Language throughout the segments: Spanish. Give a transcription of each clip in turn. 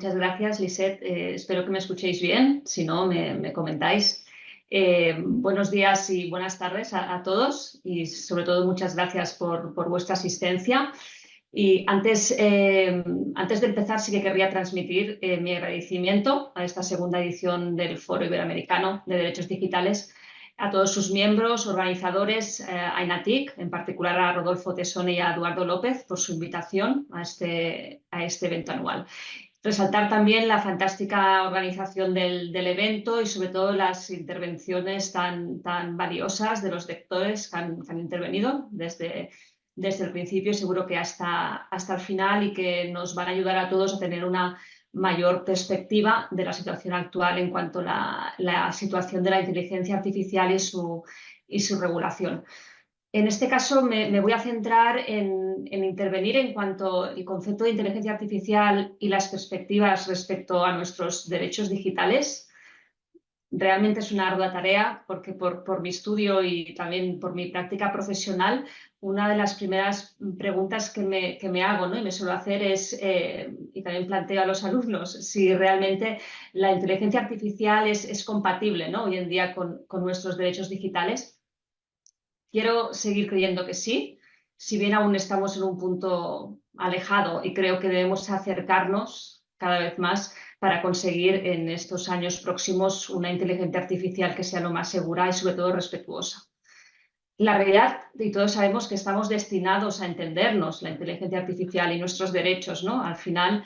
Muchas gracias, Lisette. Espero que me escuchéis bien. Si no, me comentáis. Buenos días y buenas tardes a todos y sobre todo muchas gracias por vuestra asistencia. Y antes de empezar sí que querría transmitir mi agradecimiento a esta segunda edición del Foro Iberoamericano de Derechos Digitales, a todos sus miembros, organizadores, a INATIC, en particular a Rodolfo Tesone y a Eduardo López por su invitación a este evento anual. Resaltar también la fantástica organización del evento y sobre todo las intervenciones tan valiosas de los lectores que han intervenido desde el principio, seguro que hasta el final, y que nos van a ayudar a todos a tener una mayor perspectiva de la situación actual en cuanto a la situación de la inteligencia artificial y su regulación. En este caso me voy a centrar en intervenir en cuanto al concepto de inteligencia artificial y las perspectivas respecto a nuestros derechos digitales. Realmente es una ardua tarea porque por mi estudio y también por mi práctica profesional, una de las primeras preguntas que me hago, ¿no? Y me suelo hacer es, y también planteo a los alumnos, si realmente la inteligencia artificial es compatible, ¿no? Hoy en día con nuestros derechos digitales. Quiero seguir creyendo que sí, si bien aún estamos en un punto alejado, y creo que debemos acercarnos cada vez más para conseguir en estos años próximos una inteligencia artificial que sea lo más segura y sobre todo respetuosa. La realidad, y todos sabemos que estamos destinados a entendernos la inteligencia artificial y nuestros derechos, ¿no? Al final,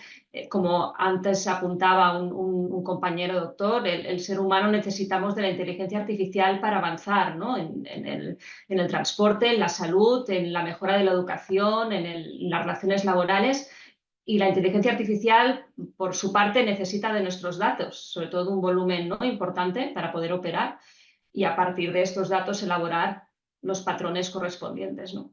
como antes apuntaba un compañero doctor, el ser humano necesitamos de la inteligencia artificial para avanzar, ¿no? En el transporte, en la salud, en la mejora de la educación, en las relaciones laborales. Y la inteligencia artificial, por su parte, necesita de nuestros datos, sobre todo un volumen, ¿no?, importante para poder operar y a partir de estos datos elaborar los patrones correspondientes, ¿no?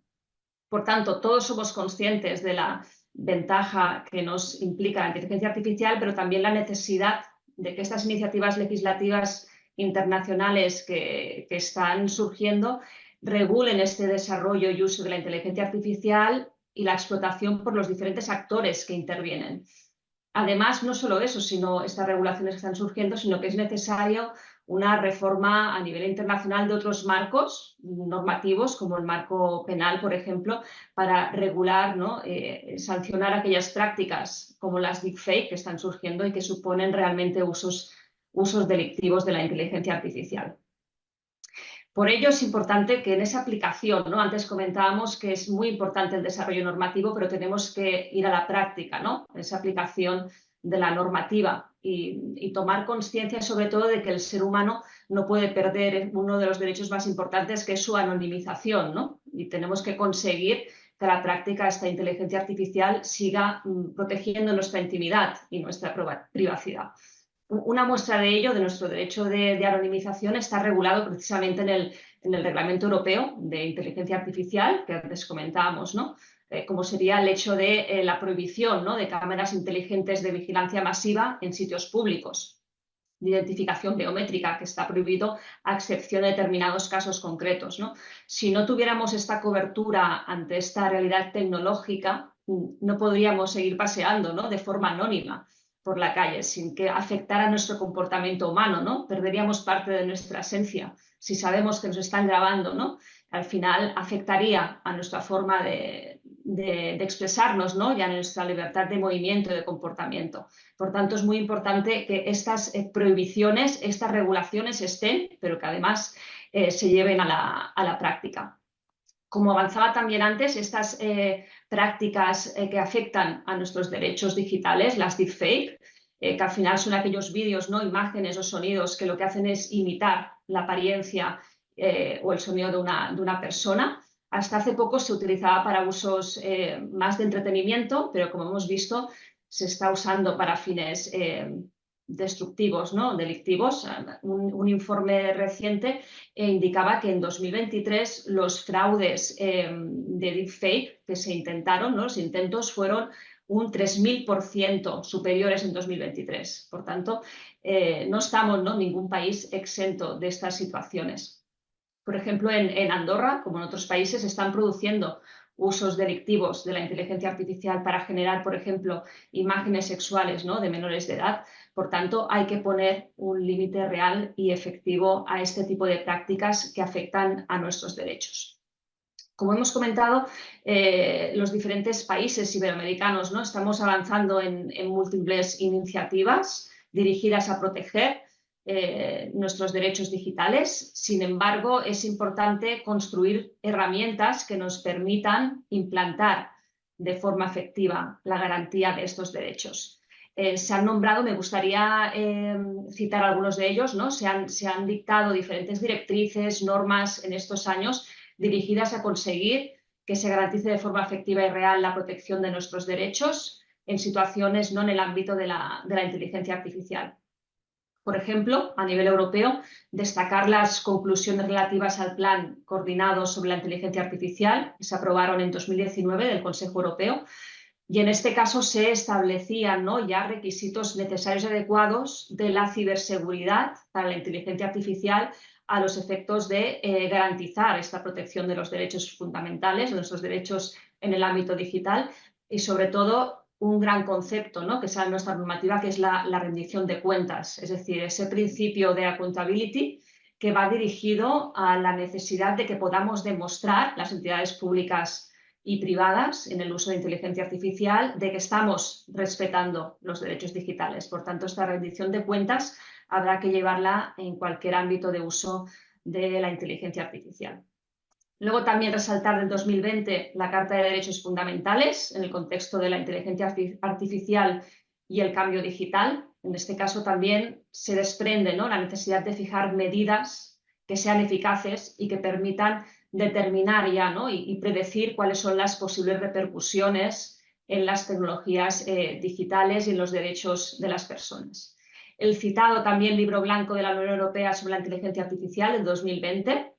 Por tanto, todos somos conscientes de la ventaja que nos implica la inteligencia artificial, pero también la necesidad de que estas iniciativas legislativas internacionales que están surgiendo regulen este desarrollo y uso de la inteligencia artificial y la explotación por los diferentes actores que intervienen. Además, no solo eso, sino estas regulaciones que están surgiendo, sino que es necesario una reforma a nivel internacional de otros marcos normativos, como el marco penal, por ejemplo, para regular, ¿no?, sancionar aquellas prácticas como las deepfake que están surgiendo y que suponen realmente usos delictivos de la inteligencia artificial. Por ello es importante que en esa aplicación, ¿no?, antes comentábamos que es muy importante el desarrollo normativo, pero tenemos que ir a la práctica, ¿no?, esa aplicación de la normativa y tomar conciencia sobre todo de que el ser humano no puede perder uno de los derechos más importantes, que es su anonimización, ¿no? Y tenemos que conseguir que a la práctica esta inteligencia artificial siga protegiendo nuestra intimidad y nuestra privacidad. Una muestra de ello, de nuestro derecho de anonimización, está regulado precisamente en el Reglamento Europeo de Inteligencia Artificial, que antes comentábamos, ¿no? Como sería el hecho de la prohibición, ¿no?, de cámaras inteligentes de vigilancia masiva en sitios públicos, de identificación biométrica, que está prohibido a excepción de determinados casos concretos, ¿no? Si no tuviéramos esta cobertura ante esta realidad tecnológica, no podríamos seguir paseando, ¿no?, de forma anónima por la calle, sin que afectara nuestro comportamiento humano, ¿no? Perderíamos parte de nuestra esencia. Si sabemos que nos están grabando, ¿no?, al final afectaría a nuestra forma de expresarnos, ¿no?, y a nuestra libertad de movimiento y de comportamiento. Por tanto, es muy importante que estas prohibiciones, estas regulaciones estén, pero que además se lleven a la práctica. Como avanzaba también antes, estas prácticas que afectan a nuestros derechos digitales, las deepfake, que al final son aquellos vídeos, ¿no?, imágenes o sonidos que lo que hacen es imitar la apariencia o el sonido de una persona. Hasta hace poco se utilizaba para usos más de entretenimiento, pero como hemos visto, se está usando para fines destructivos, ¿no?, delictivos. Un informe reciente indicaba que en 2023 los fraudes de deepfake que se intentaron, ¿no?, los intentos fueron un 3000% superiores en 2023. Por tanto, no estamos, ¿no?, ningún país exento de estas situaciones. Por ejemplo, en Andorra, como en otros países, están produciendo usos delictivos de la inteligencia artificial para generar, por ejemplo, imágenes sexuales, ¿no?, de menores de edad. Por tanto, hay que poner un límite real y efectivo a este tipo de prácticas que afectan a nuestros derechos. Como hemos comentado, los diferentes países iberoamericanos, ¿no?, estamos avanzando en múltiples iniciativas dirigidas a proteger nuestros derechos digitales. Sin embargo, es importante construir herramientas que nos permitan implantar de forma efectiva la garantía de estos derechos. Se han nombrado, me gustaría citar algunos de ellos, ¿no? Se han dictado diferentes directrices, normas en estos años dirigidas a conseguir que se garantice de forma efectiva y real la protección de nuestros derechos en situaciones no en el ámbito de la inteligencia artificial. Por ejemplo, a nivel europeo, destacar las conclusiones relativas al Plan Coordinado sobre la Inteligencia Artificial, que se aprobaron en 2019 del Consejo Europeo, y en este caso se establecían, ¿no?, ya requisitos necesarios y adecuados de la ciberseguridad para la inteligencia artificial a los efectos de garantizar esta protección de los derechos fundamentales, de nuestros derechos en el ámbito digital y, sobre todo, un gran concepto, ¿no?, que sale en nuestra normativa, que es la rendición de cuentas, es decir, ese principio de accountability que va dirigido a la necesidad de que podamos demostrar, las entidades públicas y privadas, en el uso de inteligencia artificial, de que estamos respetando los derechos digitales. Por tanto, esta rendición de cuentas habrá que llevarla en cualquier ámbito de uso de la inteligencia artificial. Luego también resaltar del 2020 la Carta de Derechos Fundamentales en el contexto de la inteligencia artificial y el cambio digital. En este caso también se desprende, ¿no?, la necesidad de fijar medidas que sean eficaces y que permitan determinar ya, ¿no?, y predecir cuáles son las posibles repercusiones en las tecnologías digitales y en los derechos de las personas. El citado también Libro Blanco de la Unión Europea sobre la Inteligencia Artificial, en 2020,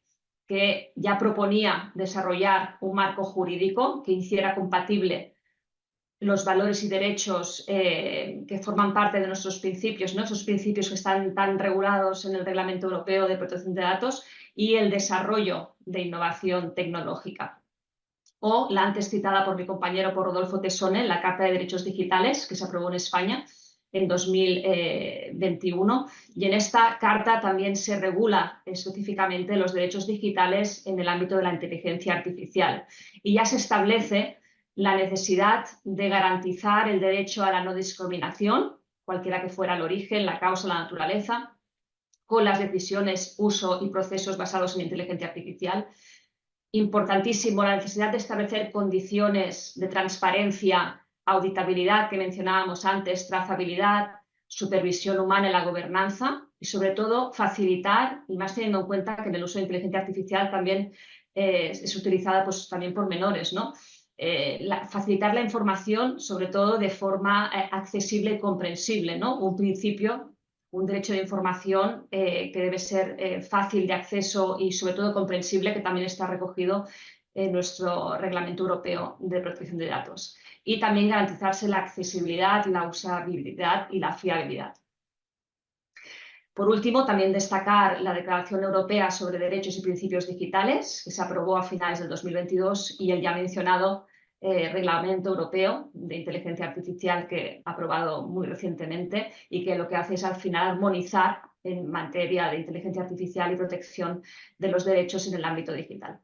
que ya proponía desarrollar un marco jurídico que hiciera compatible los valores y derechos que forman parte de nuestros principios, ¿no?, esos principios que están tan regulados en el Reglamento Europeo de Protección de Datos, y el desarrollo de innovación tecnológica. O la antes citada por mi compañero, por Rodolfo Tesone, la Carta de Derechos Digitales, que se aprobó en España en 2021, y en esta carta también se regula específicamente los derechos digitales en el ámbito de la inteligencia artificial, y ya se establece la necesidad de garantizar el derecho a la no discriminación, cualquiera que fuera el origen, la causa, la naturaleza, con las decisiones, uso y procesos basados en inteligencia artificial. Importantísimo la necesidad de establecer condiciones de transparencia, auditabilidad que mencionábamos antes, trazabilidad, supervisión humana en la gobernanza y, sobre todo, facilitar, y más teniendo en cuenta que en el uso de inteligencia artificial también es utilizada, pues, también por menores, ¿no? Facilitar la información, sobre todo de forma accesible y comprensible, ¿no? Un principio, un derecho de información que debe ser fácil de acceso y, sobre todo, comprensible, que también está recogido en nuestro Reglamento Europeo de Protección de Datos. Y también garantizarse la accesibilidad, la usabilidad y la fiabilidad. Por último, también destacar la Declaración Europea sobre Derechos y Principios Digitales, que se aprobó a finales del 2022, y el ya mencionado Reglamento Europeo de Inteligencia Artificial, que ha aprobado muy recientemente y que lo que hace es, al final, armonizar en materia de inteligencia artificial y protección de los derechos en el ámbito digital.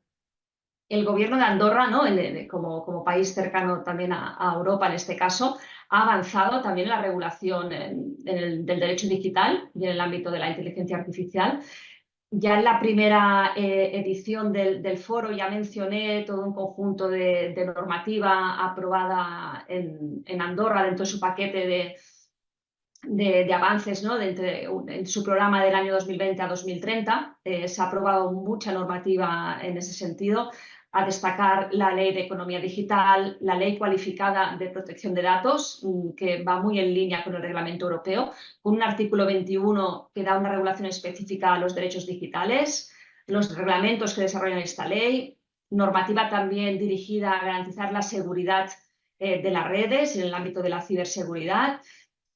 El Gobierno de Andorra, ¿no?, como país cercano también a Europa en este caso, ha avanzado también en la regulación del derecho digital y en el ámbito de la inteligencia artificial. Ya en la primera edición del foro ya mencioné todo un conjunto de normativa aprobada en Andorra dentro de su paquete de avances, ¿no?, en su programa del año 2020 a 2030. Se ha aprobado mucha normativa en ese sentido, a destacar la Ley de Economía Digital, la Ley Cualificada de Protección de Datos, que va muy en línea con el Reglamento Europeo, con un artículo 21 que da una regulación específica a los derechos digitales, los reglamentos que desarrollan esta ley, normativa también dirigida a garantizar la seguridad de las redes en el ámbito de la ciberseguridad.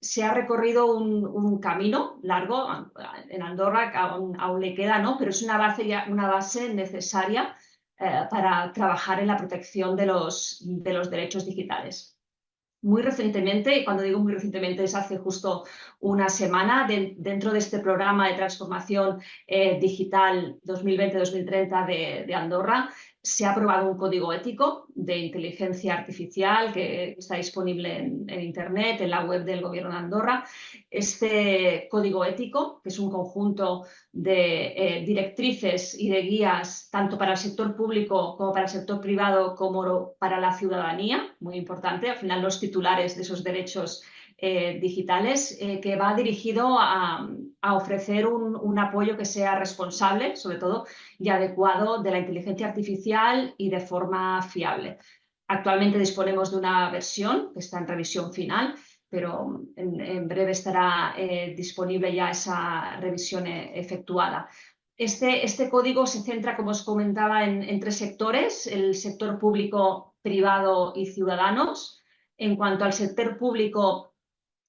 Se ha recorrido un camino largo en Andorra, que aún le queda, ¿no?, pero es una base necesaria para trabajar en la protección de los derechos digitales. Muy recientemente, y cuando digo muy recientemente es hace justo una semana, dentro de este programa de transformación digital 2020-2030 de Andorra, se ha aprobado un código ético de inteligencia artificial que está disponible en Internet, en la web del Gobierno de Andorra. Este código ético, que es un conjunto de directrices y de guías tanto para el sector público como para el sector privado como para la ciudadanía, muy importante, al final los titulares de esos derechos digitales, que va dirigido a ofrecer un apoyo que sea responsable, sobre todo, y adecuado de la inteligencia artificial y de forma fiable. Actualmente disponemos de una versión que está en revisión final, pero en breve estará disponible ya esa revisión efectuada. Este código se centra, como os comentaba, en tres sectores: el sector público, privado y ciudadanos. En cuanto al sector público,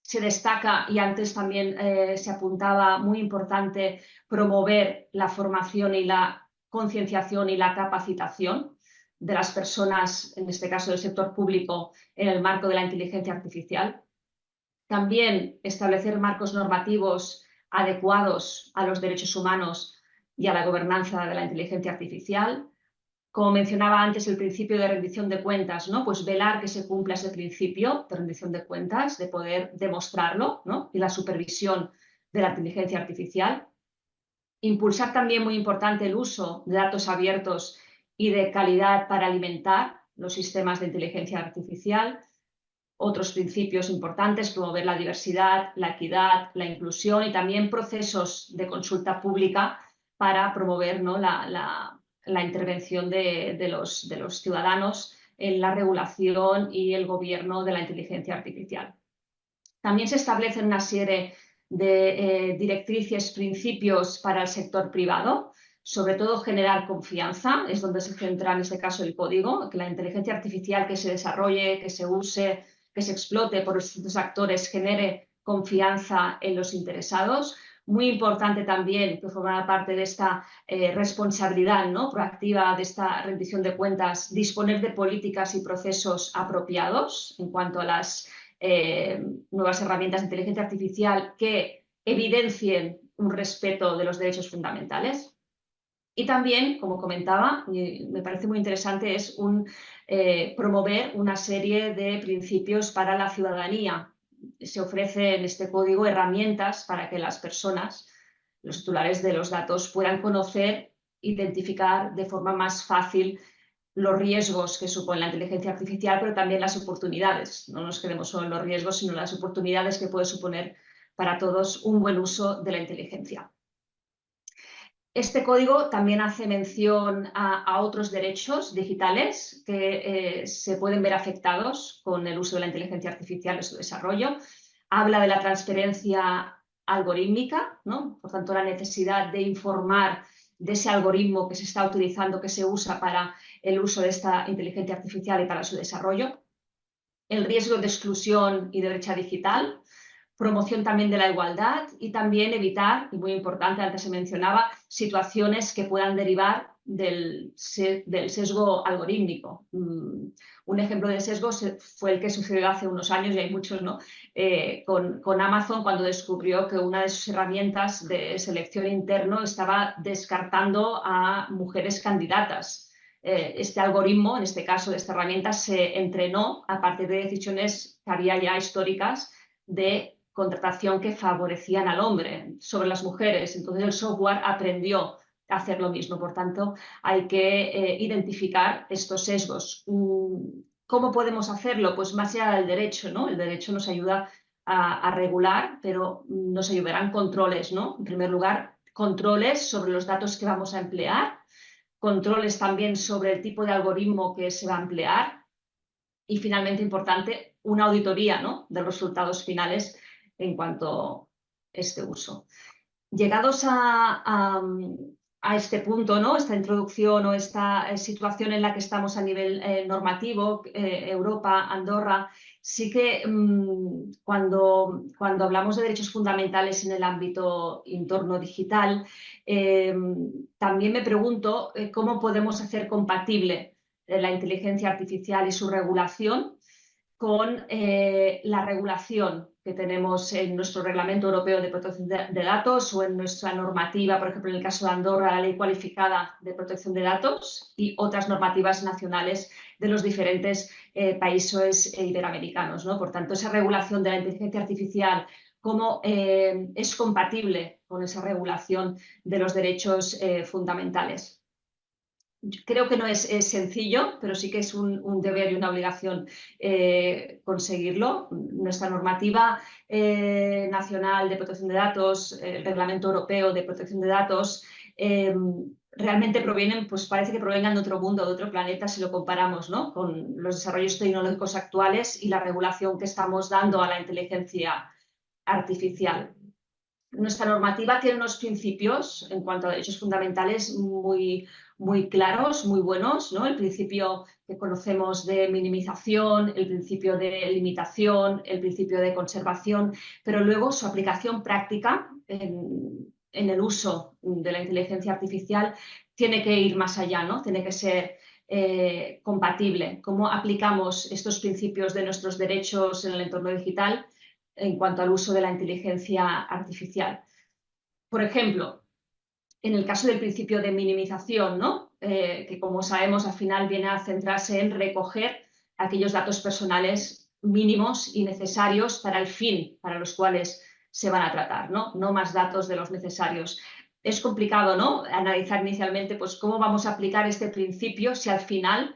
se destaca, y antes también se apuntaba, muy importante, promover la formación y la concienciación y la capacitación de las personas, en este caso del sector público, en el marco de la inteligencia artificial. También establecer marcos normativos adecuados a los derechos humanos y a la gobernanza de la inteligencia artificial. Como mencionaba antes, el principio de rendición de cuentas, ¿no? Pues velar que se cumpla ese principio de rendición de cuentas, de poder demostrarlo, ¿no? Y la supervisión de la inteligencia artificial. Impulsar también, muy importante, el uso de datos abiertos y de calidad para alimentar los sistemas de inteligencia artificial. Otros principios importantes: promover la diversidad, la equidad, la inclusión y también procesos de consulta pública para promover, ¿no?, la intervención de los ciudadanos en la regulación y el gobierno de la inteligencia artificial. También se establecen una serie de directrices, principios para el sector privado, sobre todo generar confianza, es donde se centra en este caso el código, que la inteligencia artificial que se desarrolle, que se use, que se explote por los distintos actores, genere confianza en los interesados. Muy importante también, que formará parte de esta responsabilidad, ¿no?, proactiva, de esta rendición de cuentas, disponer de políticas y procesos apropiados en cuanto a las nuevas herramientas de inteligencia artificial que evidencien un respeto de los derechos fundamentales. Y también, como comentaba, y me parece muy interesante, es promover una serie de principios para la ciudadanía. Se ofrece en este código herramientas para que las personas, los titulares de los datos, puedan conocer, identificar de forma más fácil los riesgos que supone la inteligencia artificial, pero también las oportunidades. No nos quedemos solo en los riesgos, sino las oportunidades que puede suponer para todos un buen uso de la inteligencia. Este código también hace mención a otros derechos digitales que se pueden ver afectados con el uso de la inteligencia artificial en su desarrollo. Habla de la transferencia algorítmica, ¿no? Por tanto, la necesidad de informar de ese algoritmo que se está utilizando, que se usa para el uso de esta inteligencia artificial y para su desarrollo. El riesgo de exclusión y de brecha digital. Promoción también de la igualdad y también evitar, y muy importante, antes se mencionaba, situaciones que puedan derivar del sesgo algorítmico. Un ejemplo de sesgo fue el que sucedió hace unos años, y hay muchos, ¿no?, con Amazon, cuando descubrió que una de sus herramientas de selección interno estaba descartando a mujeres candidatas. Este algoritmo, en este caso de esta herramienta, se entrenó a partir de decisiones que había ya históricas de contratación que favorecían al hombre sobre las mujeres. Entonces el software aprendió a hacer lo mismo. Por tanto, hay que identificar estos sesgos. ¿Cómo podemos hacerlo? Pues más allá del derecho, ¿no? El derecho nos ayuda a regular, pero nos ayudarán controles, ¿no? En primer lugar, controles sobre los datos que vamos a emplear, controles también sobre el tipo de algoritmo que se va a emplear y, finalmente, importante, una auditoría, ¿no?, de los resultados finales en cuanto a este uso. Llegados a este punto, ¿no?, esta introducción o esta situación en la que estamos a nivel normativo, Europa, Andorra, sí que cuando hablamos de derechos fundamentales en el ámbito entorno digital, también me pregunto cómo podemos hacer compatible la inteligencia artificial y su regulación con la regulación que tenemos en nuestro Reglamento Europeo de Protección de Datos o en nuestra normativa, por ejemplo, en el caso de Andorra, la Ley Cualificada de Protección de Datos y otras normativas nacionales de los diferentes países iberoamericanos, ¿no? Por tanto, esa regulación de la inteligencia artificial, cómo es compatible con esa regulación de los derechos fundamentales. Creo que no es sencillo, pero sí que es un deber y una obligación conseguirlo. Nuestra normativa nacional de protección de datos, el Reglamento Europeo de Protección de Datos, realmente provienen, pues parece que provengan de otro mundo, de otro planeta, si lo comparamos, ¿no?, con los desarrollos tecnológicos actuales y la regulación que estamos dando a la inteligencia artificial. Nuestra normativa tiene unos principios en cuanto a derechos fundamentales muy claros, muy buenos, ¿no? El principio que conocemos de minimización, el principio de limitación, el principio de conservación, pero luego su aplicación práctica en el uso de la inteligencia artificial tiene que ir más allá, ¿no? Tiene que ser compatible. ¿Cómo aplicamos estos principios de nuestros derechos en el entorno digital en cuanto al uso de la inteligencia artificial? Por ejemplo, en el caso del principio de minimización, ¿no? Que como sabemos al final viene a centrarse en recoger aquellos datos personales mínimos y necesarios para el fin para los cuales se van a tratar, ¿no? No más datos de los necesarios. Es complicado, ¿no?, analizar inicialmente pues, cómo vamos a aplicar este principio si al final,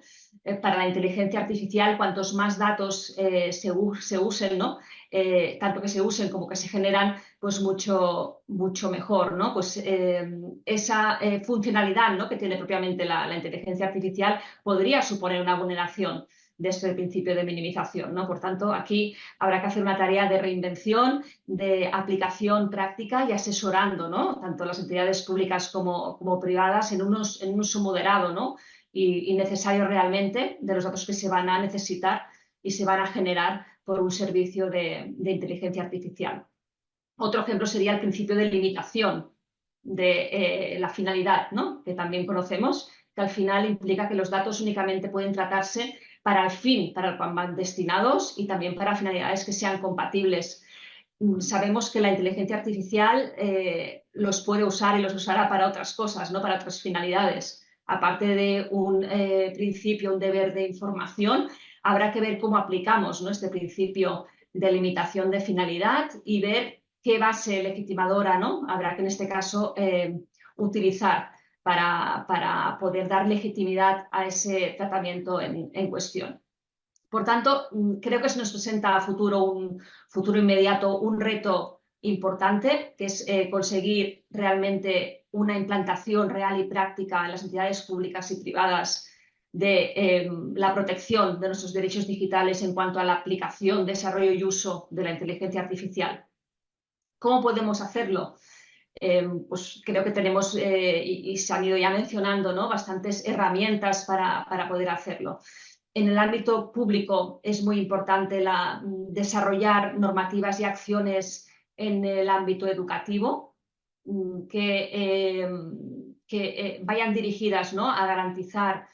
para la inteligencia artificial, cuantos más datos se usen, ¿no?, tanto que se usen como que se generan, pues mucho mejor, ¿no? Pues esa funcionalidad, ¿no?, que tiene propiamente la inteligencia artificial podría suponer una vulneración de este principio de minimización, ¿no? Por tanto, aquí habrá que hacer una tarea de reinvención, de aplicación práctica y asesorando, ¿no?, tanto las entidades públicas como privadas en un uso moderado, ¿no?, y necesario realmente de los datos que se van a necesitar y se van a generar por un servicio de inteligencia artificial. Otro ejemplo sería el principio de limitación de la finalidad, ¿no?, que también conocemos, que al final implica que los datos únicamente pueden tratarse para el fin para el cual van destinados y también para finalidades que sean compatibles. Sabemos que la inteligencia artificial los puede usar y los usará para otras cosas, no para otras finalidades. Aparte de un principio, un deber de información, habrá que ver cómo aplicamos, ¿no?, este principio de limitación de finalidad y ver qué base legitimadora, ¿no?, habrá que en este caso utilizar para poder dar legitimidad a ese tratamiento en cuestión. Por tanto, creo que se nos presenta a un futuro inmediato, un reto importante, que es conseguir realmente una implantación real y práctica en las entidades públicas y privadas de la protección de nuestros derechos digitales en cuanto a la aplicación, desarrollo y uso de la inteligencia artificial. ¿Cómo podemos hacerlo? Pues creo que tenemos, y se han ido ya mencionando, ¿no?, bastantes herramientas para poder hacerlo. En el ámbito público es muy importante desarrollar normativas y acciones en el ámbito educativo que vayan dirigidas, ¿no?, a garantizar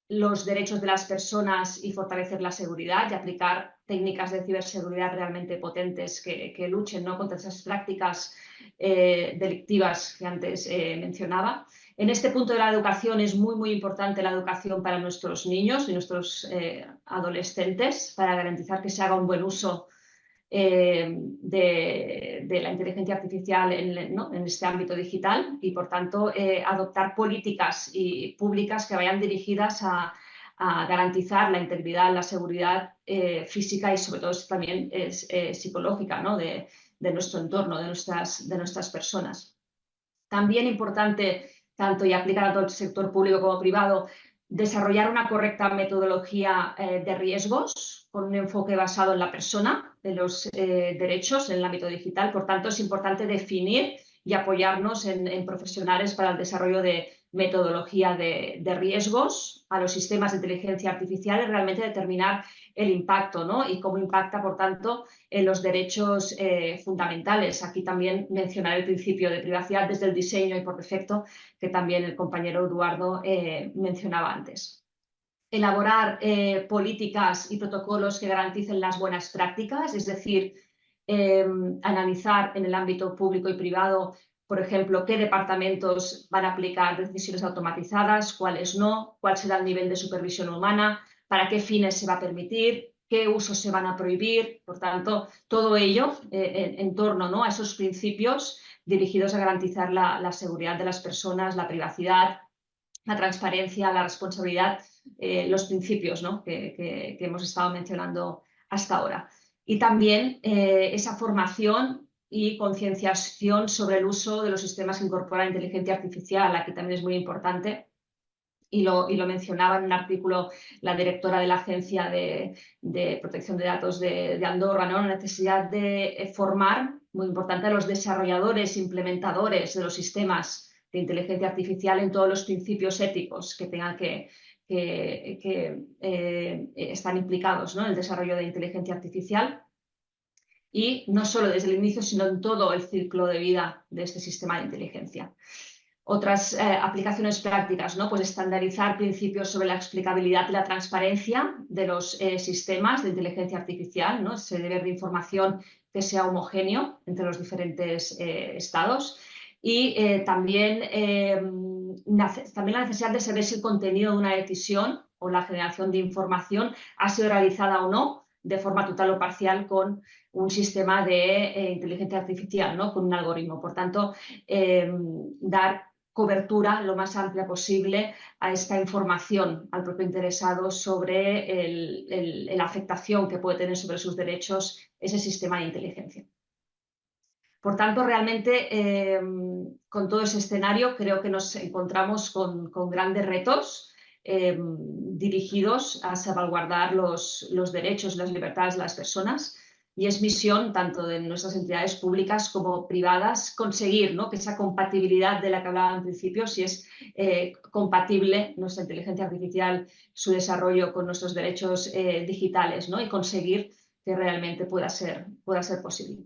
los derechos de las personas y fortalecer la seguridad y aplicar técnicas de ciberseguridad realmente potentes que luchen, ¿no?, contra esas prácticas delictivas que antes mencionaba. En este punto de la educación es muy importante la educación para nuestros niños y nuestros adolescentes para garantizar que se haga un buen uso de la inteligencia artificial en este ámbito digital y, por tanto, adoptar políticas públicas que vayan dirigidas a garantizar la integridad, la seguridad física y, sobre todo, también psicológica, ¿no?, de nuestro entorno, de nuestras personas. También importante, tanto y aplicada a todo el sector público como privado, desarrollar una correcta metodología de riesgos con un enfoque basado en la persona, de los derechos en el ámbito digital. Por tanto, es importante definir y apoyarnos en profesionales para el desarrollo de metodología de riesgos a los sistemas de inteligencia artificial y realmente determinar el impacto, ¿no? Y cómo impacta, por tanto, en los derechos fundamentales. Aquí también mencionar el principio de privacidad desde el diseño y por defecto, que también el compañero Eduardo mencionaba antes. Elaborar políticas y protocolos que garanticen las buenas prácticas, es decir, analizar en el ámbito público y privado, por ejemplo, qué departamentos van a aplicar decisiones automatizadas, cuáles no, cuál será el nivel de supervisión humana, para qué fines se va a permitir, qué usos se van a prohibir. Por tanto, todo ello en torno, ¿no?, a esos principios dirigidos a garantizar la seguridad de las personas, la privacidad, la transparencia, la responsabilidad, los principios, ¿no?, que hemos estado mencionando hasta ahora. Y también esa formación y concienciación sobre el uso de los sistemas que incorporan inteligencia artificial, aquí también es muy importante. Y lo mencionaba en un artículo la directora de la Agencia de Protección de Datos de Andorra, ¿no?, la necesidad de formar, muy importante, a los desarrolladores, implementadores de los sistemas de inteligencia artificial en todos los principios éticos que tengan que están implicados, ¿no?, en el desarrollo de inteligencia artificial. Y no solo desde el inicio, sino en todo el ciclo de vida de este sistema de inteligencia. Otras aplicaciones prácticas, ¿no?, pues estandarizar principios sobre la explicabilidad y la transparencia de los sistemas de inteligencia artificial, ¿no?, ese deber de información que sea homogéneo entre los diferentes estados. Y también la necesidad de saber si el contenido de una decisión o la generación de información ha sido realizada o no de forma total o parcial con un sistema de inteligencia artificial, ¿no?, con un algoritmo. Por tanto, dar cobertura lo más amplia posible a esta información al propio interesado sobre la afectación que puede tener sobre sus derechos ese sistema de inteligencia. Por tanto, realmente, con todo ese escenario, creo que nos encontramos con grandes retos dirigidos a salvaguardar los derechos y las libertades de las personas. Y es misión tanto de nuestras entidades públicas como privadas conseguir, ¿no?, que esa compatibilidad de la que hablaba en principio, si es compatible nuestra inteligencia artificial, su desarrollo con nuestros derechos digitales, ¿no?, y conseguir que realmente pueda ser posible.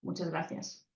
Muchas gracias.